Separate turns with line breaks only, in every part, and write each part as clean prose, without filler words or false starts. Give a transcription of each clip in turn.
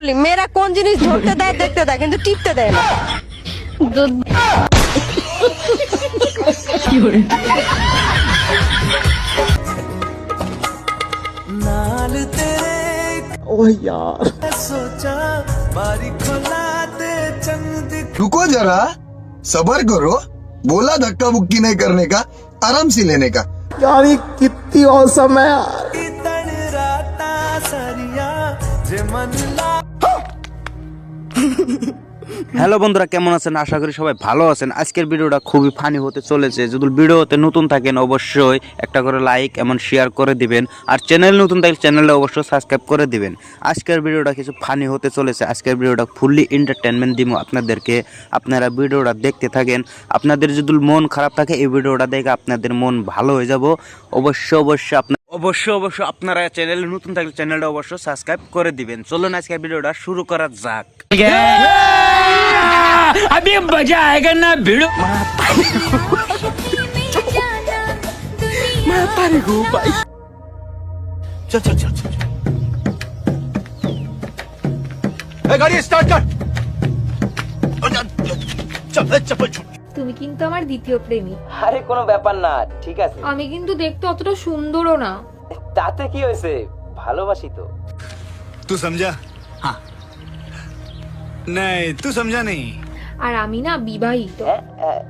মেয়েরা কোন জিনিস ধরতে দেয় দেখতে দেয় কিন্তু টিপতে দেয় না।
रुको जरा सबर करो, बोला धक्का मुक्की नहीं करने का, आराम से लेने का।
यार ये कितनी औसम है यार।
হ্যালো বন্ধুরা, কেমন আছেন? আশা করি সবাই ভালো আছেন। আজকের ভিডিওটা খুবই ফানি হতে চলেছে। যদি ভিডিওতে নতুন থাকেন অবশ্যই একটা করে লাইক এবং শেয়ার করে দিবেন, আর চ্যানেল নতুন থাকলে চ্যানেলটা অবশ্যই সাবস্ক্রাইব করে দিবেন। আজকের ভিডিওটা কিছু ফানি হতে চলেছে। আজকের ভিডিওটা ফুললি এন্টারটেনমেন্ট দিব আপনাদেরকে। আপনারা ভিডিওটা দেখতে থাকেন। আপনাদের যদি মন খারাপ থাকে এই ভিডিওটা দেখে আপনাদের মন ভালো হয়ে যাব। অবশ্যই আপনারা চ্যানেলে নতুন থাকলে চ্যানেলটা অবশ্যই সাবস্ক্রাইব করে দিবেন। চলুন আজকের ভিডিওটা শুরু করা যাক।
अभी मजा आएगा ना भिड़ो।
चल चल चल चल गाड़ी स्टार्ट कर। चल चप्पल छूट।
তুমি কিন্তু আমার দ্বিতীয় প্রেমিক।
আরে কোনো ব্যাপার না, ঠিক আছে।
আমি কিন্তু দেখতে অতটা সুন্দরও না।
তাতে কি হয়েছে, ভালোবাসি তো।
तू समझा? हाँ नहीं तू समझा नहीं।
আর আমি না বিবাহিত।
হ্যাঁ,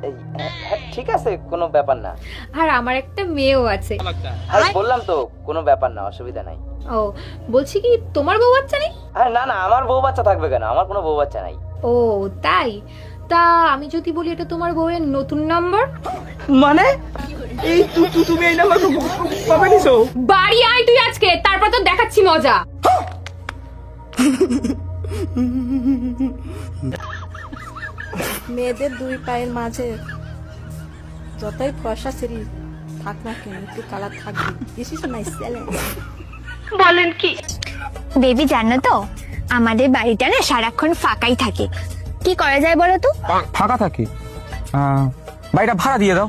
ঠিক আছে, কোনো ব্যাপার না।
আর আমার একটা মেয়েও আছে।
আরে বললাম তো, কোনো ব্যাপার না, অসুবিধা নাই।
ও বলছি কি তোমার বউ বাচ্চা নেই?
আরে না না, আমার বউ বাচ্চা থাকবে কেন? আমার কোনো বউ বাচ্চা নাই।
ও তাই? তা আমি যদি বলি এটা তোমার বউয়ের নতুন নাম্বার?
মানে এই তুমি এই নাম্বার কবে নিছো?
বাড়ি আয় তুই আজকে, তারপর তো দেখাচ্ছি মজা।
মেয়েদের দুই পায়ের মাঝে যতই ফর্সা সিঁড়ি থাক না কেন একটু কালার থাকবে। This is my challenge.
Baby জানো তো আমাদের বাড়িটা না সারাক্ষণ ফাঁকাই থাকে, কি করা যায় বলো তো?
ফাঁকা থাকি, বাড়িটা ভাড়া দিয়ে দাও,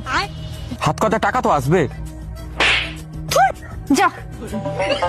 হাত কথা টাকা তো আসবে।
যাও।